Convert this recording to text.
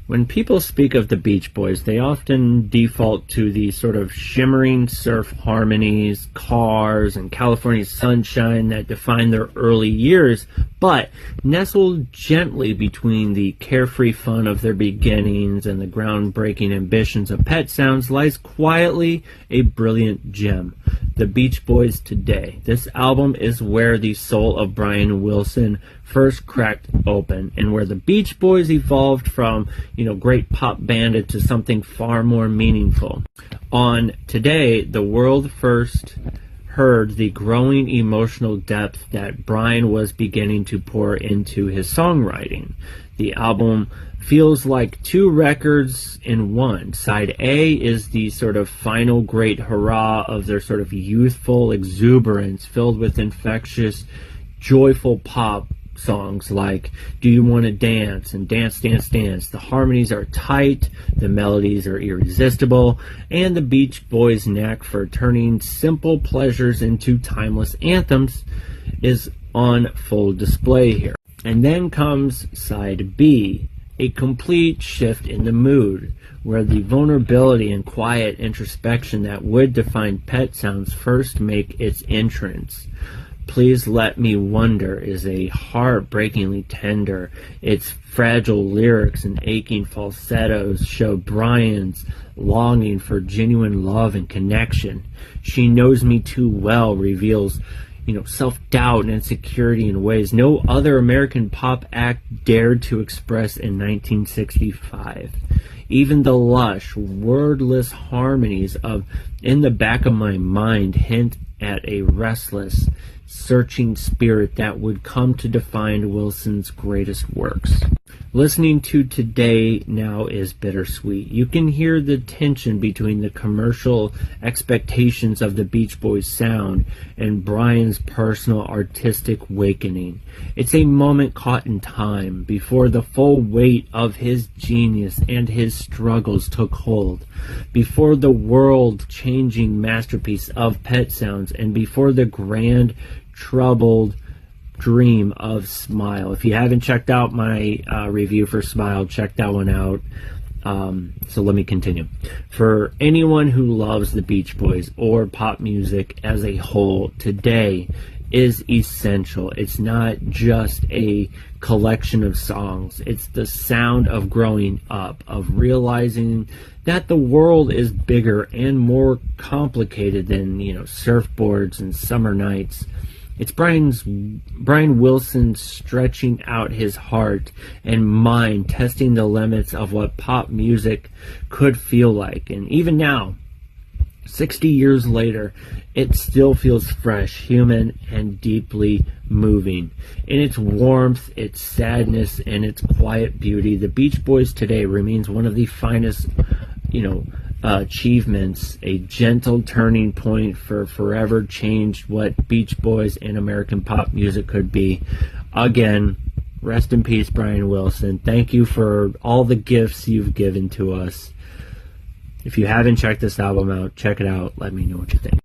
When people speak of the Beach Boys, they often default to the sort of shimmering surf harmonies, Cars, and California Sunshine that define their early years, but nestled gently between the carefree fun of their beginnings and the groundbreaking ambitions of Pet Sounds lies quietly a brilliant gem, The Beach Boys Today. This album is where the soul of Brian Wilson first cracked open, and where the Beach Boys evolved from, great pop bandit to something far more meaningful. On Today, the world first heard the growing emotional depth that Brian was beginning to pour into his songwriting. The album feels like two records in one. Side A is the sort of final great hurrah of their sort of youthful exuberance, filled with infectious, joyful pop songs like Do You Want to Dance and Dance, Dance, Dance. The harmonies are tight, the melodies are irresistible, and the Beach Boys' knack for turning simple pleasures into timeless anthems is on full display here. And then comes side B, a complete shift in the mood, where the vulnerability and quiet introspection that would define Pet Sounds first make its entrance. Please Let Me Wonder is a heartbreakingly tender. Its fragile lyrics and aching falsettos show Brian's longing for genuine love and connection. She Knows Me Too Well reveals, self-doubt and insecurity in ways no other American pop act dared to express in 1965. Even the lush, wordless harmonies of In the Back of My Mind hint at a restless, searching spirit that would come to define Wilson's greatest works. Listening to Today now is bittersweet. You can hear the tension between the commercial expectations of the Beach Boys sound and Brian's personal artistic awakening. It's a moment caught in time, before the full weight of his genius and his struggles took hold, before the world-changing masterpiece of Pet Sounds, and before the grand, troubled dream of Smile. If you haven't checked out my review for Smile, check that one out. So let me continue. For anyone who loves the Beach Boys or pop music as a whole, Today is essential. It's not just a collection of songs. It's the sound of growing up, of realizing that the world is bigger and more complicated than, surfboards and summer nights. It's Brian Wilson stretching out his heart and mind, testing the limits of what pop music could feel like. And even now, 60 years later, it still feels fresh, human, and deeply moving. In its warmth, its sadness, and its quiet beauty, the Beach Boys Today remains one of the finest, achievements, a gentle turning point for forever changed what Beach Boys and American pop music could be. Again, rest in peace, Brian Wilson. Thank you for all the gifts you've given to us. If you haven't checked this album out, check it out. Let me know what you think.